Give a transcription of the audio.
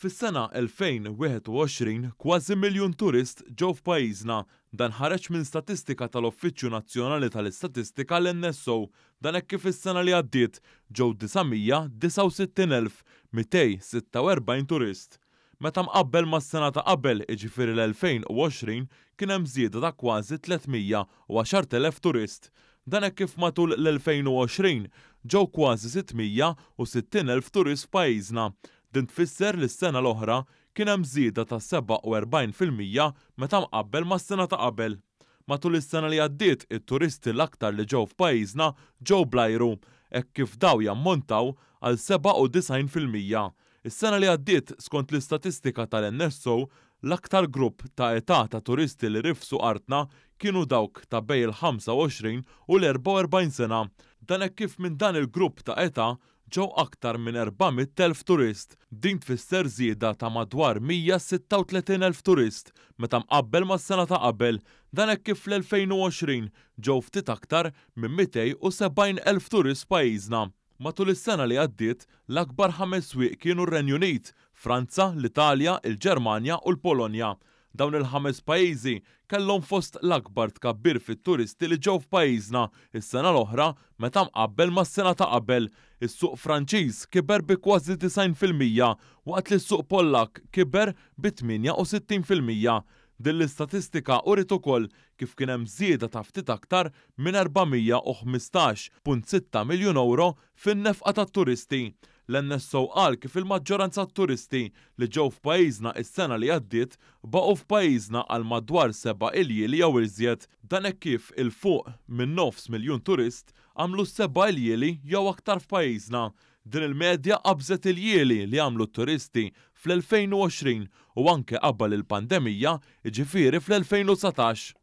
Fis-sena 2021 kważi miljun turist ġew f'pajjiżna. Dan ħareġ minn statistika tal-Uffiċċju Nazzjonali tal-Istatistika l-NSO. Dan hekk kif is-sena li għaddiet ġew 969,246 turist. Meta mqabbel mas-sena ta' qabel, jiġifieri l-2020, kien hemm żieda ta' kważi 310,000 turist. Dan hekk kif matul l-2020 ġew kważi 660,000 turist f'pajjiżna. Din tfisser li s-sena l-oħra kien hemm żieda ta' 47% meta mqabbel mas-sena ta' qabel. Matul is-sena li għaddiet, it-turisti l-aktar li ġew f'pajjiżna ġew bl-ajru, hekk kif daw jammontaw għal 97%. Is-sena li għaddiet, skont l-istatistika tal-NSO, l-aktar grupp ta' età ta' turisti li rifsu artna kienu dawk ta' bejn il-25 u l-44 sena. Dan hekk kif minn dan il-grupp ta' età ġew aktar minn 400,000 turist. Din tfisser żieda ta' madwar 136,000 turist meta mqabbel mas-sena ta' qabel. Dan hekk kif fl-2020 ġew ftit aktar minn 270,000 turist f'pajjiżna. Matul is-sena li għaddiet, l-akbar 5 swieq kienu r-Renju Unit, Franza, l-Italja, il-Ġermanja u l-Polonja. Dawn il-5 pajjiżi kellhom fost l-akbar tkabbir fit-turisti li ġew f'pajjiżna is-sena l-oħra meta mqabbel mas-sena ta' qabel. Is-suq Franċiż kiber bi kważi 90% waqt li s-suq Pollak kiber bi 68%. Din l-istatistika urid ukoll kif kien hemm żieda ta' ftit aktar minn 415.6 miljun euro fin-nefqa tat-turisti. L-NSO qal kif il-maġġoranza tat-turisti li ġew f'pajjiżna is-sena li għaddiet baqgħu f'pajjiżna għal madwar 7 iljieli jew iżjed. Dan hekk kif il-fuq minn 9 miljun turist għamlu 7 iljieli jew aktar f'pajjiżna. Din il-medja qabżet iljieli li għamlu t-turisti fl-2020 u anke qabel il-pandemija, jiġifieri fl-2019.